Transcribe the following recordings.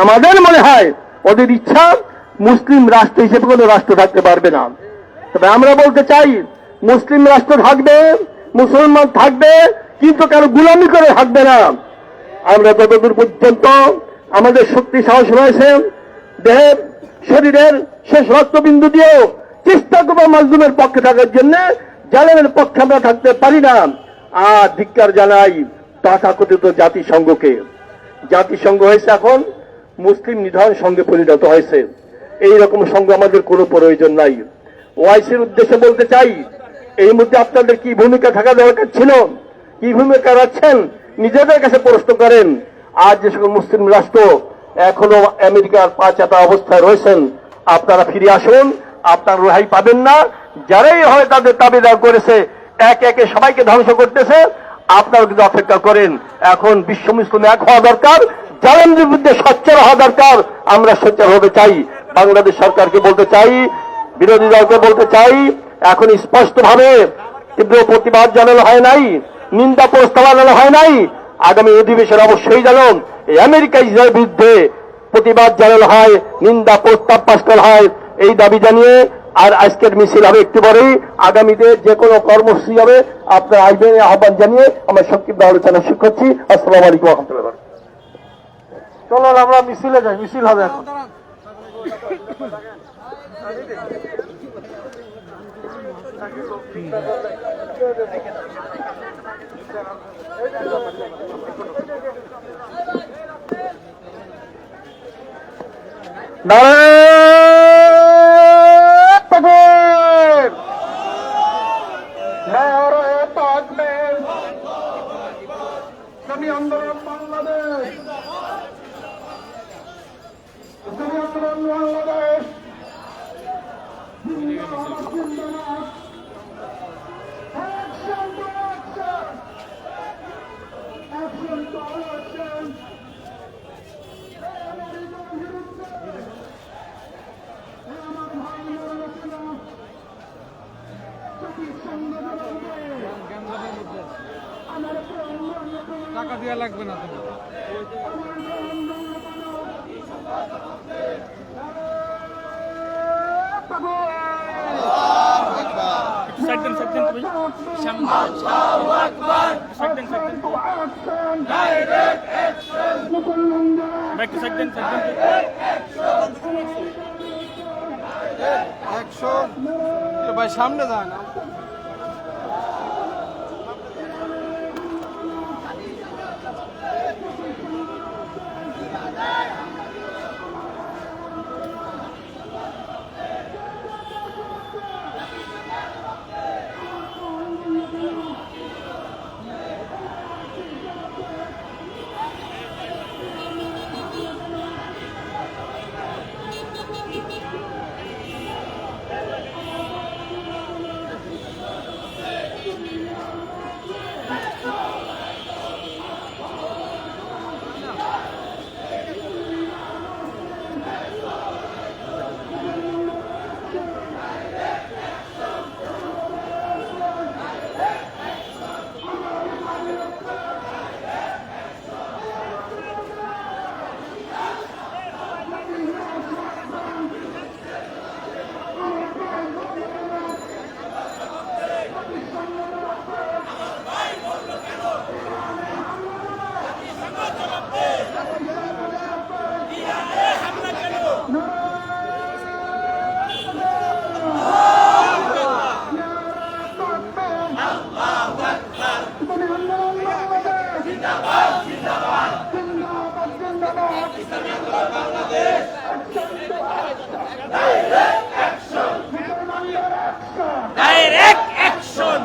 আমাদের মনে হয় ওদের ইচ্ছা মুসলিম রাষ্ট্র হিসেবে কোনো রাষ্ট্র থাকতে পারবে না। তবে আমরা বলতে চাই মুসলিম রাষ্ট্র থাকবে, মুসলমান থাকবে, কিন্তু কারো গুলামি করে থাকবে না। আমরা যতদূর পর্যন্ত আমাদের শক্তি সাহস রয়েছে, দেহের শরীরের শেষ রক্তবিন্দু দিয়েও চেষ্টা করবো মাজলুমের পক্ষে থাকার জন্য, জালেমের পক্ষে আমরা থাকতে পারি না। আর ধিক্কার জানাই তথাকথিত জাতিসংঘকে। জাতিসংঘ হয়েছে এখন মুসলিম নিধন সংঘে পরিণত হয়েছে। এইরকম সংঘ আমাদের কোনো প্রয়োজন নাই। ওআইসির উদ্দেশ্যে বলতে চাই, এই মধ্যে আপনাদের কি ভূমিকা থাকা দরকার ছিল, কি ভূমিকা রাখছেন নিজেদের কাছে প্রশ্ন করেন। আজ যে সকল মুসলিম রাষ্ট্র এখনো আমেরিকার পাঁচাতা অবস্থায় রয়েছেন, আপনারা ফিরে আসুন, আপনার রেহাই পাবেন না। যারাই হয় তাদের দাবিদার করেছে, একে একে সবাইকে ধ্বংস করতেছে, আপনারা কিন্তু অপেক্ষা করেন। এখন বিশ্ব মুসলিম এক হওয়া দরকার, জালেমদের বিরুদ্ধে সোচ্চার হওয়া দরকার। আমরা সোচ্চার হতে চাই। বাংলাদেশ সরকারকে বলতে চাই, বিরোধী দলকে বলতে চাই, এখন স্পষ্টভাবে তীব্র প্রতিবাদ জানানো হয় নাই, নিন্দা প্রস্তাব আনানো হয় নাই। আগামী অধিবেশন অবশ্যই যেন এই আমেরিকা ইসরায়েলের বিরুদ্ধে প্রতিবাদ জানানো হয়, নিন্দা প্রস্তাব পাশ করা হয়, এই দাবি জানিয়ে আর আজকের মিছিল হবে একটু পরেই। আগামীতে যে কোনো কর্মসূচি হবে আপনারা আসবেন আহ্বান জানিয়ে আমরা সংক্ষিপ্ত আলোচনা শুরু করছি। আসসালামু আলাইকুম ওয়া রাহমাতুল্লাহ। চলো আমরা মিছিলে যাই, মিছিল হবে এখন। আন্দোলন বাংলাদেশ, আন্দোলন বাংলাদেশ, টাকা দেওয়া লাগবে না তুমি। ভাই সামনে যায় না। Direct action!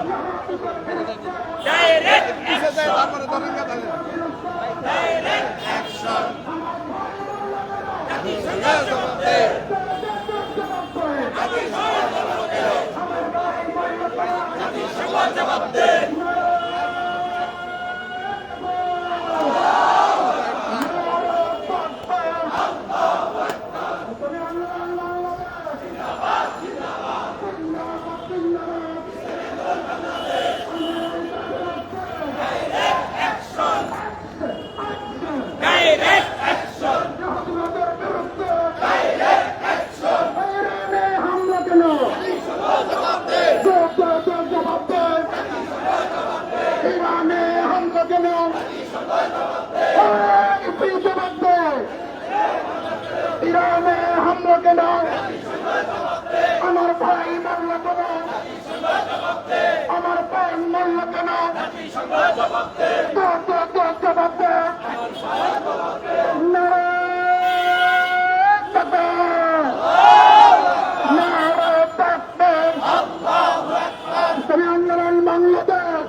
কেন আমার ভাই মরল কেন আমার বোন মরল কেন জবাব দে নারায়ণ তাকবীর নারায়ণ তাকবীর ইসলামী আন্দোলন বাংলাদেশ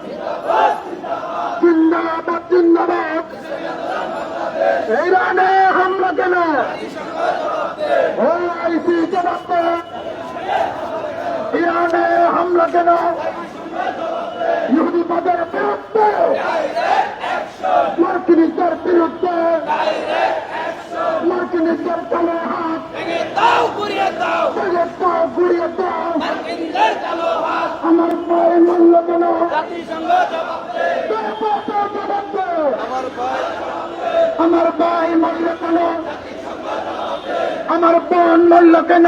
জিন্দাবাদ জিন্দাবাদ ইরানে হামলা কেন ওআইসি জবাব দে ইরানে হামলা কেন ইহুদিবাদের বিরুদ্ধে মার্কিনীদের বিরুদ্ধে মার্কিনীদের কালো হাত গুড়িয়ে দাও আমার ভাই মূল্য কেন জবাব দে আমার ভাই মূল্য কেন আমার বোন মূল্য কেন